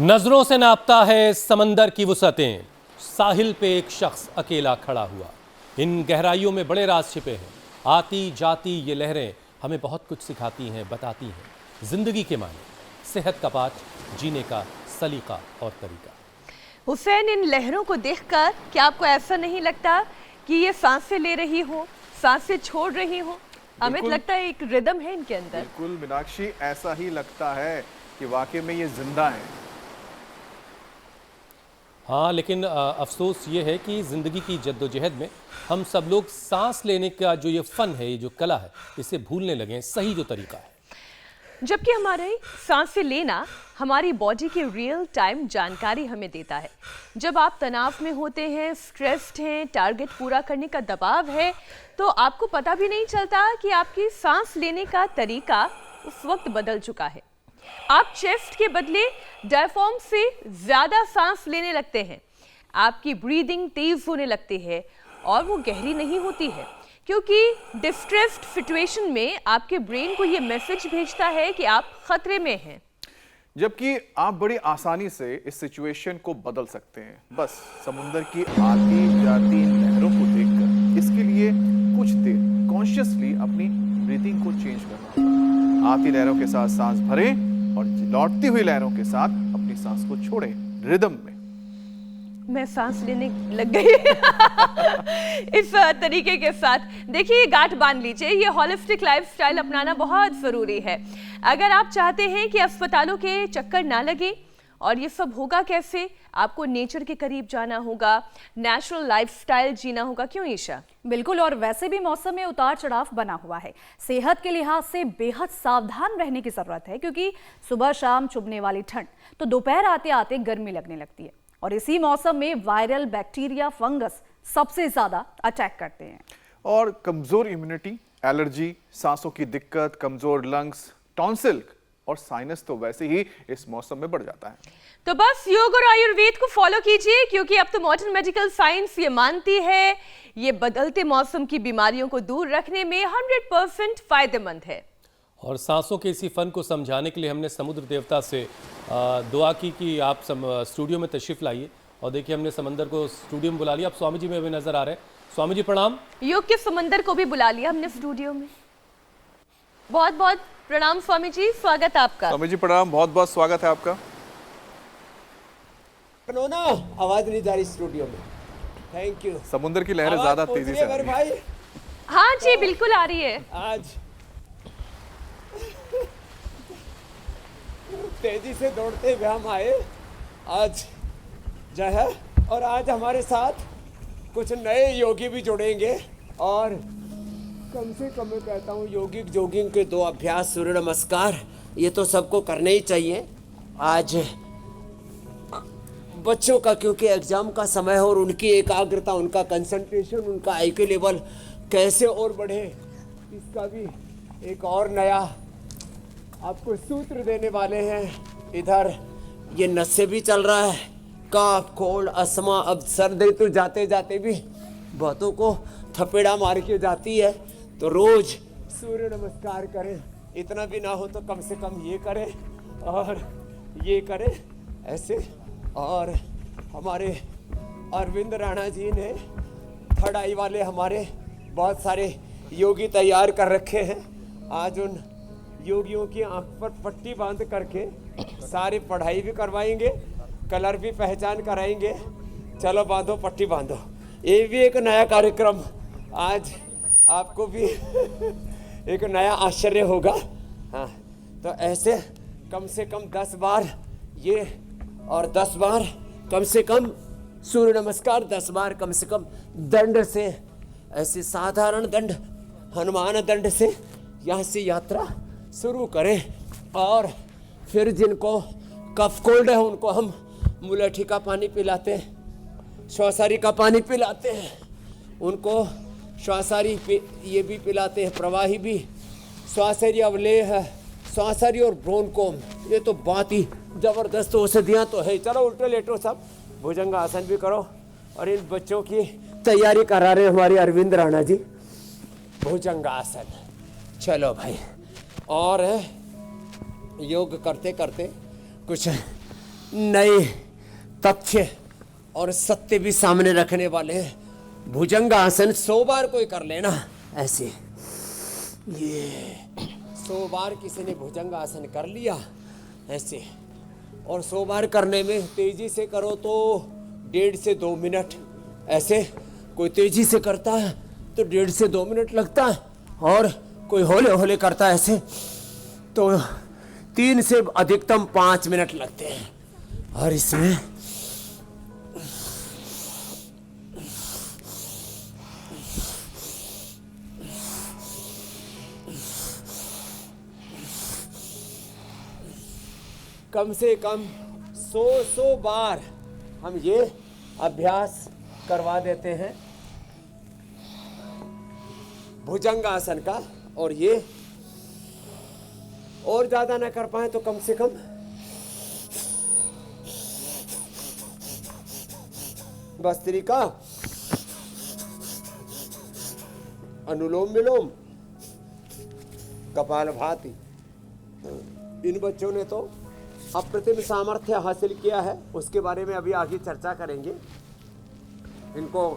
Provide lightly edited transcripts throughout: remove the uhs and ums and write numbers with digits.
नजरों से नापता है समंदर की वुसअतें, साहिल पे एक शख्स अकेला खड़ा हुआ। इन गहराइयों में बड़े राज छिपे हैं। आती जाती ये लहरें हमें बहुत कुछ सिखाती हैं, बताती हैं जिंदगी के माने, सेहत का पाठ, जीने का सलीका और तरीका। हुसैन, इन लहरों को देखकर क्या आपको ऐसा नहीं लगता कि ये सांसें ले रही हो, सांसें छोड़ रही हो? हमें लगता है एक रिदम है इनके अंदर। बिल्कुल मीनाक्षी, ऐसा ही लगता है कि वाकई में ये जिंदा है। हाँ, लेकिन अफसोस ये है कि ज़िंदगी की जद्दोजहद में हम सब लोग सांस लेने का जो ये फ़न है, ये जो कला है, इसे भूलने लगे हैं, सही जो तरीका है। जबकि हमारे सांसें लेना हमारी बॉडी की रियल टाइम जानकारी हमें देता है। जब आप तनाव में होते हैं, स्ट्रेस्ड हैं, टारगेट पूरा करने का दबाव है, तो आपको पता भी नहीं चलता कि आपकी सांस लेने का तरीका उस वक्त बदल चुका है। आप चेस्ट के बदले डायफ्राम से ज्यादा सांस लेने लगते हैं, आपकी ब्रीदिंग तेज होने लगती है और वो गहरी नहीं होती है, क्योंकि डिस्ट्रेस्ड सिचुएशन में आपके ब्रेन को ये मैसेज भेजता है कि आप खतरे में हैं। जबकि आप बड़ी आसानी से इस सिचुएशन को बदल सकते हैं, बस समुद्र की आती जाती लहरों को देखकर। इसके लिए कुछ देर कॉन्शियसली अपनी ब्रीदिंग को चेंज करना होगा। आती लहरों के साथ सांस भरें और लौटती हुई लहरों के साथ अपनी सांस को छोड़ें रिदम में। मैं सांस लेने लग गई इस तरीके के साथ। देखिए, गांठ बांध लीजिए, ये होलिस्टिक लाइफस्टाइल अपनाना बहुत ज़रूरी है। अगर आप चाहते हैं कि अस्पतालों के चक्कर ना लगे, और ये सब होगा कैसे? आपको नेचर के करीब जाना होगा, नेचुरल लाइफस्टाइल जीना होगा। क्यों ईशा? बिल्कुल, और वैसे भी मौसम में उतार चढ़ाव बना हुआ है। सेहत के लिहाज से बेहद सावधान रहने की जरूरत है, क्योंकि सुबह शाम चुभने वाली ठंड तो दोपहर आते आते गर्मी लगने लगती है, और इसी मौसम में वायरल बैक्टीरिया, फंगस सबसे ज्यादा अटैक करते हैं। और कमजोर इम्यूनिटी, एलर्जी, सांसों की दिक्कत, कमजोर लंग्स, टॉन्सिल और साइनस तो वैसे ही इस मौसम में बढ़ जाता है। तो बस योग और आयुर्वेद को फॉलो कीजिए, क्योंकि अब तो मॉडर्न मेडिकल साइंस ये मानती है ये बदलते मौसम की बीमारियों को दूर रखने में 100% फायदेमंद है। और सांसों के इसी फन को समझाने के लिए हमने समुद्र देवता से दुआ की कि आप स्टूडियो में तशरीफ लाइए, और देखिए हमने समंदर को स्टूडियो में बुला लिया। अब स्वामी जी में अभी नजर आ रहे हैं। स्वामी जी प्रणाम। योग के समंदर को भी बुला लिया हमने स्टूडियो में। बहुत बहुत प्रणाम स्वामी जी, स्वागत है आपका। स्वामी जी प्रणाम, बहुत बहुत स्वागत है आपका। ना आवाज नहीं जा रही स्टूडियो में। Thank you. समुद्र की लहरें ज्यादा तेजी से आ रही भाई। हाँ जी, बिल्कुल आ रही है। आज तेजी से दौड़ते हुए हम आए आज जो है, और आज हमारे साथ कुछ नए योगी भी जुड़ेंगे। और कम से कम मैं कहता हूँ योगिक जोगिंग के 2 अभ्यास, सूर्य नमस्कार, ये तो सबको करने ही चाहिए। आज बच्चों का क्योंकि एग्जाम का समय है, और उनकी एकाग्रता, उनका कंसंट्रेशन, उनका IQ लेवल कैसे और बढ़े, इसका भी एक और नया आपको सूत्र देने वाले हैं। इधर ये नशे भी चल रहा है, काफ, कोल्ड, अस्थमा, अब सर्दी तो जाते जाते भी बहुतों को थपेड़ा मार के जाती है। तो रोज सूर्य नमस्कार करें, इतना भी ना हो तो कम से कम ये करें और ये करें ऐसे। और हमारे अरविंद राणा जी ने थर्ड आई वाले हमारे बहुत सारे योगी तैयार कर रखे हैं। आज उन योगियों की आंख पर पट्टी बांध करके सारी पढ़ाई भी करवाएंगे, कलर भी पहचान कराएंगे। चलो बांधो, पट्टी बांधो। ये भी एक नया कार्यक्रम, आज आपको भी एक नया आश्चर्य होगा। हाँ, तो ऐसे कम से कम 10 बार ये, और 10 बार कम से कम सूर्य नमस्कार, 10 बार कम से कम दंड से, ऐसे साधारण दंड, हनुमान दंड से यहाँ से यात्रा शुरू करें। और फिर जिनको कफ कोल्ड है उनको हम मुलेठी का पानी पिलाते हैं, श्वासारी का पानी पिलाते हैं, उनको श्वासारी ये भी पिलाते हैं, प्रवाही भी, श्वासारी अवलेह है, श्वासारी और ब्रोनकोम, ये तो बात ही जबरदस्त औषधियाँ तो है। चलो उल्टे लेटो, सब भुजंग आसन भी करो। और इन बच्चों की तैयारी करा रहे हमारे अरविंद राणा जी, भुजंग आसन। चलो भाई, और योग करते करते कुछ नए तथ्य और सत्य भी सामने रखने वाले हैं। भुजंगासन 100 बार कोई कर लेना ऐसे, ये 100 बार किसी ने भुजंगासन कर लिया ऐसे, और 100 बार करने में तेजी से करो तो 1.5 से 2 मिनट, ऐसे कोई तेजी से करता है तो 1.5 से 2 मिनट लगता है, और कोई होले होले करता है ऐसे तो 3 से अधिकतम 5 मिनट लगते हैं। और इसमें कम से कम 100 बार हम ये अभ्यास करवा देते हैं भुजंगासन का। और ये और ज्यादा ना कर पाए तो कम से कम भस्त्रिका, अनुलोम विलोम, कपालभाति, इन बच्चों ने तो अप्रतिम सामर्थ्य हासिल किया है। उसके बारे में अभी आगे चर्चा करेंगे। इनको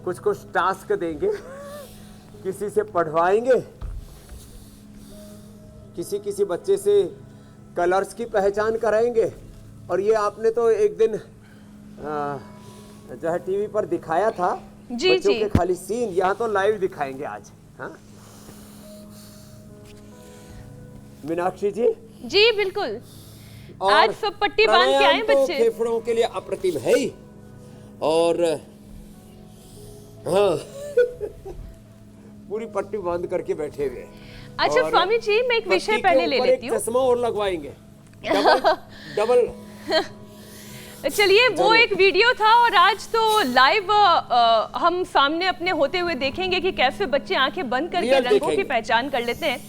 कुछ कुछ टास्क देंगे, किसी से पढ़वाएंगे, किसी बच्चे से कलर्स की पहचान कराएंगे। और ये आपने तो एक दिन जो है टीवी पर दिखाया था जी, बच्चों जी। के खाली सीन, यहाँ तो लाइव दिखाएंगे आज। हाँ मीनाक्षी जी, जी बिल्कुल। और आज सब पट्टी बांध के आए प्राणायाम तो बच्चे। फेफड़ों के लिए अप्रतिम है ही। और हाँ पूरी पट्टी बांध करके बैठे हुए। अच्छा और स्वामी जी, मैं एक विषय पट्टी के पहले ले ऊपर लेती एक हूँ। चश्मा और लगवाएंगे, डबल। चलिए, वो एक वीडियो था और आज तो लाइव हम सामने अपने होते हुए देखेंगे कि कैसे बच्चे आंखें बंद करके रियल रंगों की देखेंगे। पहचान कर लेते हैं।